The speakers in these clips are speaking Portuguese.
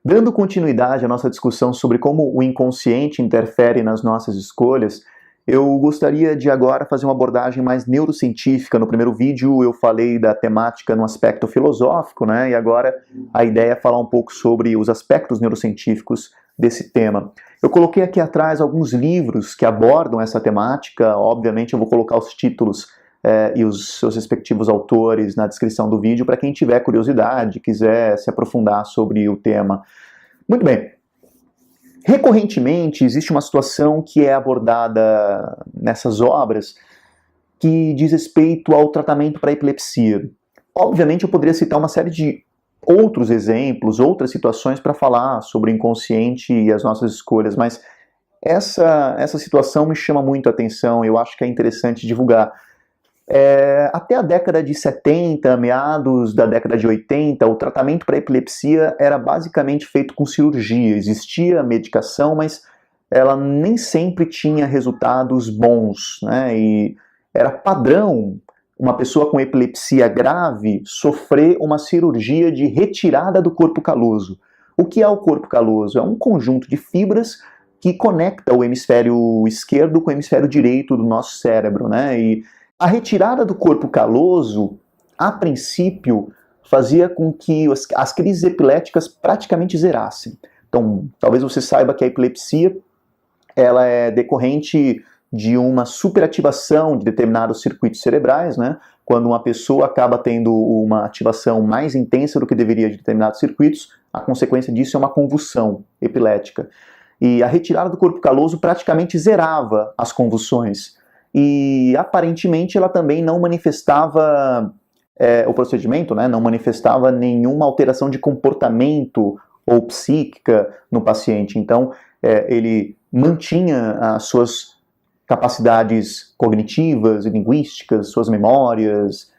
Dando continuidade à nossa discussão sobre como o inconsciente interfere nas nossas escolhas, eu gostaria de agora fazer uma abordagem mais neurocientífica. No primeiro vídeo eu falei da temática no aspecto filosófico, né? E agora a ideia é falar um pouco sobre os aspectos neurocientíficos desse tema. Eu coloquei aqui atrás alguns livros que abordam essa temática. Obviamente eu vou colocar os títulos e os seus respectivos autores na descrição do vídeo para quem tiver curiosidade, quiser se aprofundar sobre o tema. Muito bem. Recorrentemente existe uma situação que é abordada nessas obras que diz respeito ao tratamento para epilepsia. Obviamente eu poderia citar uma série de outros exemplos, outras situações para falar sobre o inconsciente e as nossas escolhas, mas essa situação me chama muito a atenção e eu acho que é interessante divulgar. Até a década de 70, meados da década de 80, o tratamento para epilepsia era basicamente feito com cirurgia. Existia medicação, mas ela nem sempre tinha resultados bons, né? E era padrão uma pessoa com epilepsia grave sofrer uma cirurgia de retirada do corpo caloso. O que é o corpo caloso? É um conjunto de fibras que conecta o hemisfério esquerdo com o hemisfério direito do nosso cérebro, né? E a retirada do corpo caloso, a princípio, fazia com que as crises epiléticas praticamente zerassem. Então, talvez você saiba que a epilepsia ela é decorrente de uma superativação de determinados circuitos cerebrais, né? Quando uma pessoa acaba tendo uma ativação mais intensa do que deveria de determinados circuitos, a consequência disso é uma convulsão epilética. E a retirada do corpo caloso praticamente zerava as convulsões. E aparentemente ela também não manifestava, o procedimento, né, não manifestava nenhuma alteração de comportamento ou psíquica no paciente. Então ele mantinha as suas capacidades cognitivas e linguísticas, suas memórias,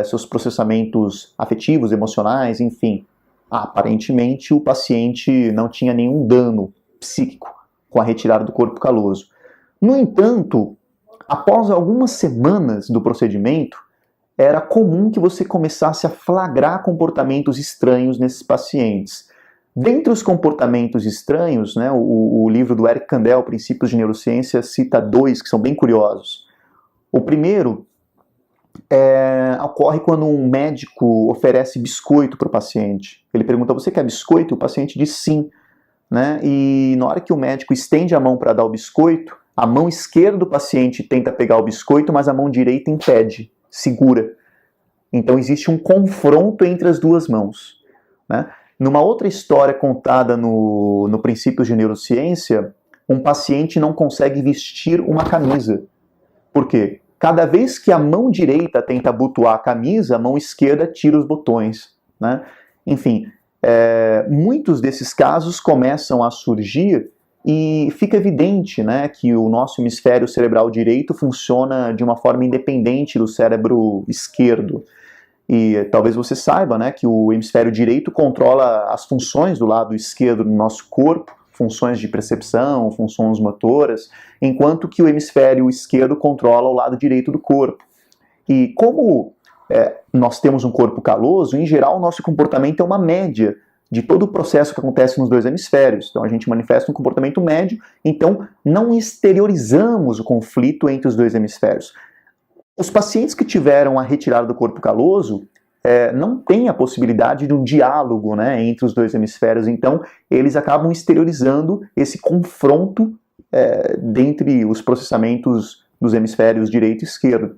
seus processamentos afetivos, emocionais, enfim. Aparentemente o paciente não tinha nenhum dano psíquico com a retirada do corpo caloso. No entanto, após algumas semanas do procedimento, era comum que você começasse a flagrar comportamentos estranhos nesses pacientes. Dentre os comportamentos estranhos, né, o livro do Eric Kandel, Princípios de Neurociência, cita dois que são bem curiosos. O primeiro ocorre quando um médico oferece biscoito para o paciente. Ele pergunta, você quer biscoito? O paciente diz sim. Né? E na hora que o médico estende a mão para dar o biscoito, a mão esquerda do paciente tenta pegar o biscoito, mas a mão direita impede, segura. Então existe um confronto entre as duas mãos. Né? Numa outra história contada no Princípios de Neurociência, um paciente não consegue vestir uma camisa. Por quê? Cada vez que a mão direita tenta abotoar a camisa, a mão esquerda tira os botões. Né? Enfim, muitos desses casos começam a surgir e fica evidente, né, que o nosso hemisfério cerebral direito funciona de uma forma independente do cérebro esquerdo. E talvez você saiba, né, que o hemisfério direito controla as funções do lado esquerdo do nosso corpo, funções de percepção, funções motoras, enquanto que o hemisfério esquerdo controla o lado direito do corpo. E como nós temos um corpo caloso, em geral o nosso comportamento é uma média de todo o processo que acontece nos dois hemisférios. Então a gente manifesta um comportamento médio, então não exteriorizamos o conflito entre os dois hemisférios. Os pacientes que tiveram a retirada do corpo caloso não têm a possibilidade de um diálogo, né, entre os dois hemisférios, então eles acabam exteriorizando esse confronto dentre os processamentos dos hemisférios direito e esquerdo.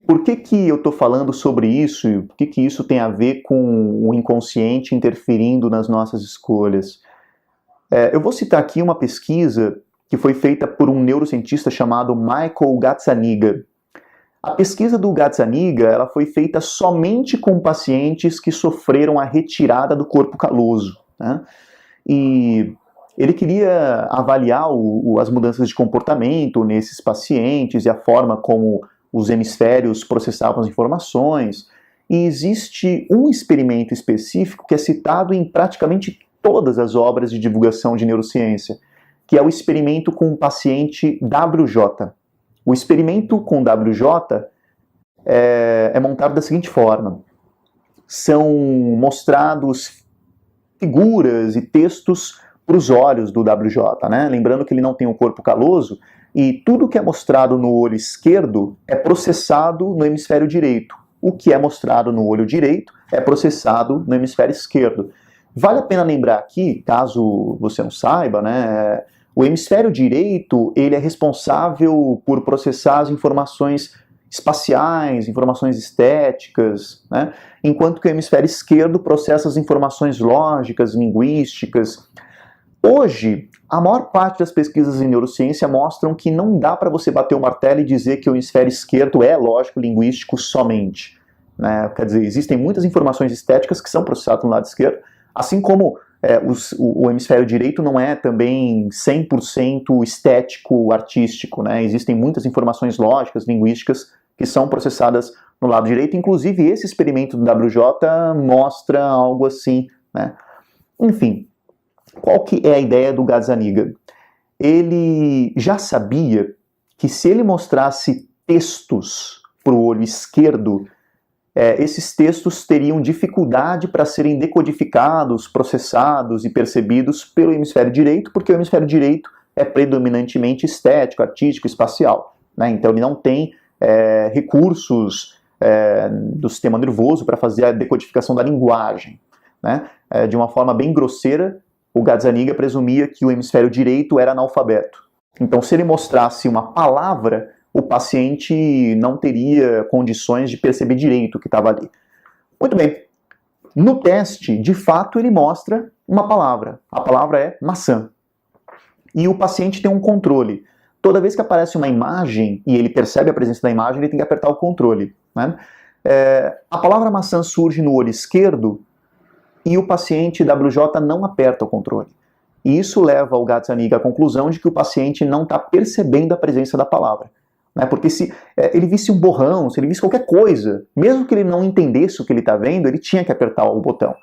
Por que eu estou falando sobre isso e por que isso tem a ver com o inconsciente interferindo nas nossas escolhas? Eu vou citar aqui uma pesquisa que foi feita por um neurocientista chamado Michael Gazzaniga. A pesquisa do Gazzaniga ela foi feita somente com pacientes que sofreram a retirada do corpo caloso. Né? E ele queria avaliar as mudanças de comportamento nesses pacientes e a forma como os hemisférios processavam as informações, e existe um experimento específico que é citado em praticamente todas as obras de divulgação de neurociência, que é o experimento com o paciente WJ. O experimento com WJ é montado da seguinte forma: são mostrados figuras e textos para os olhos do WJ, né? Lembrando que ele não tem um corpo caloso e tudo que é mostrado no olho esquerdo é processado no hemisfério direito. O que é mostrado no olho direito é processado no hemisfério esquerdo. Vale a pena lembrar aqui, caso você não saiba, né? O hemisfério direito ele é responsável por processar as informações espaciais, informações estéticas, né? Enquanto que o hemisfério esquerdo processa as informações lógicas, linguísticas. Hoje, a maior parte das pesquisas em neurociência mostram que não dá para você bater o martelo e dizer que o hemisfério esquerdo é lógico-linguístico somente, né? Quer dizer, existem muitas informações estéticas que são processadas no lado esquerdo, assim como o hemisfério direito não é também 100% estético, artístico, né? Existem muitas informações lógicas, linguísticas que são processadas no lado direito. Inclusive, esse experimento do WJ mostra algo assim, né? Enfim, qual que é a ideia do Gazzaniga? Ele já sabia que se ele mostrasse textos para o olho esquerdo, esses textos teriam dificuldade para serem decodificados, processados e percebidos pelo hemisfério direito, porque o hemisfério direito é predominantemente estético, artístico, espacial, né? Então ele não tem recursos do sistema nervoso para fazer a decodificação da linguagem, né? De uma forma bem grosseira, o Gazzaniga presumia que o hemisfério direito era analfabeto. Então, se ele mostrasse uma palavra, o paciente não teria condições de perceber direito o que estava ali. Muito bem. No teste, de fato, ele mostra uma palavra. A palavra é maçã. E o paciente tem um controle. Toda vez que aparece uma imagem e ele percebe a presença da imagem, ele tem que apertar o controle, né? A palavra maçã surge no olho esquerdo e o paciente WJ não aperta o controle. E isso leva o Gazzaniga à conclusão de que o paciente não está percebendo a presença da palavra, né? Porque se ele visse um borrão, se ele visse qualquer coisa, mesmo que ele não entendesse o que ele está vendo, ele tinha que apertar o botão.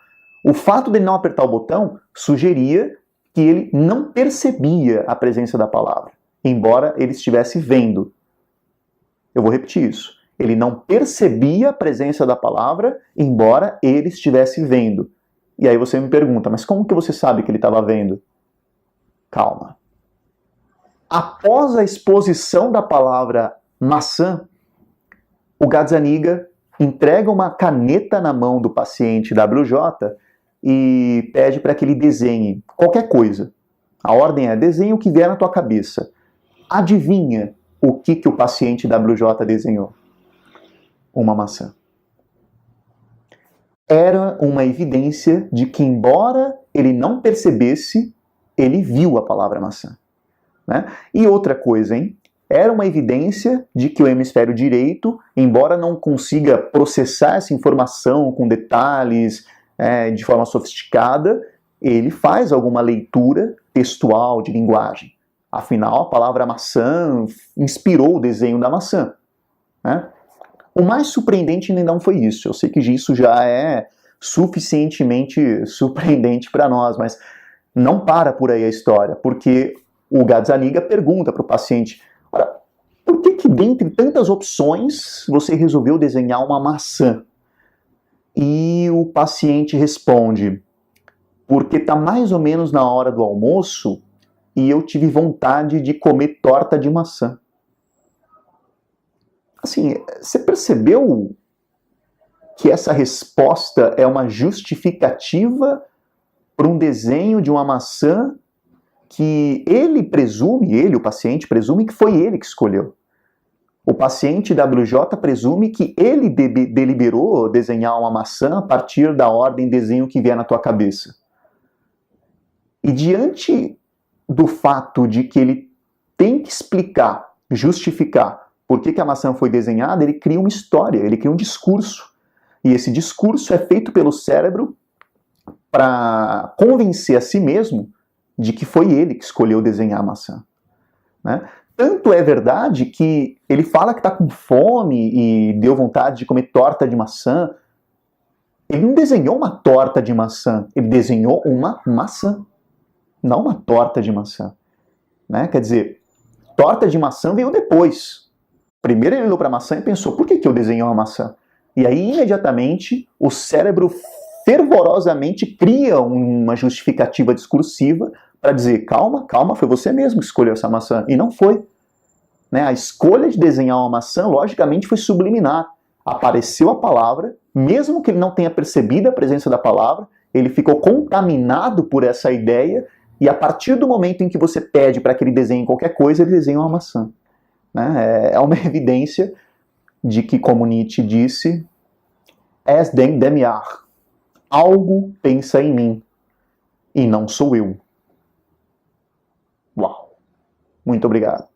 O fato de ele não apertar o botão sugeria que ele não percebia a presença da palavra, embora ele estivesse vendo. Eu vou repetir isso. Ele não percebia a presença da palavra, embora ele estivesse vendo. E aí você me pergunta, mas como que você sabe que ele estava vendo? Calma. Após a exposição da palavra maçã, o Gazzaniga entrega uma caneta na mão do paciente WJ e pede para que ele desenhe qualquer coisa. A ordem é: desenhe o que vier na tua cabeça. Adivinha o que o paciente WJ desenhou? Uma maçã. Era uma evidência de que, embora ele não percebesse, ele viu a palavra maçã, né? E outra coisa, hein? Era uma evidência de que o hemisfério direito, embora não consiga processar essa informação com detalhes, de forma sofisticada, ele faz alguma leitura textual de linguagem. Afinal, a palavra maçã inspirou o desenho da maçã, né? O mais surpreendente ainda não foi isso. Eu sei que isso já é suficientemente surpreendente para nós, mas não para por aí a história, porque o Gazzaniga pergunta para o paciente: ora, por que dentre tantas opções você resolveu desenhar uma maçã? E o paciente responde: porque está mais ou menos na hora do almoço e eu tive vontade de comer torta de maçã. Assim, você percebeu que essa resposta é uma justificativa para um desenho de uma maçã que o paciente presume que foi ele que escolheu. O paciente WJ presume que ele deliberou desenhar uma maçã a partir da ordem desenho que vier na tua cabeça. E diante do fato de que ele tem que explicar, justificar por que a maçã foi desenhada, ele cria uma história, ele cria um discurso. E esse discurso é feito pelo cérebro para convencer a si mesmo de que foi ele que escolheu desenhar a maçã, né? Tanto é verdade que ele fala que está com fome e deu vontade de comer torta de maçã. Ele não desenhou uma torta de maçã, ele desenhou uma maçã, não uma torta de maçã, né? Quer dizer, torta de maçã veio depois. Primeiro ele olhou para a maçã e pensou: por que eu desenhei uma maçã? E aí, imediatamente, o cérebro fervorosamente cria uma justificativa discursiva para dizer, calma, calma, foi você mesmo que escolheu essa maçã. E não foi. Né? A escolha de desenhar uma maçã, logicamente, foi subliminar. Apareceu a palavra, mesmo que ele não tenha percebido a presença da palavra, ele ficou contaminado por essa ideia, e a partir do momento em que você pede para que ele desenhe qualquer coisa, ele desenha uma maçã. Né? É uma evidência de que, como Nietzsche disse, es denkt dem Jahr. Algo pensa em mim, e não sou eu. Uau! Muito obrigado.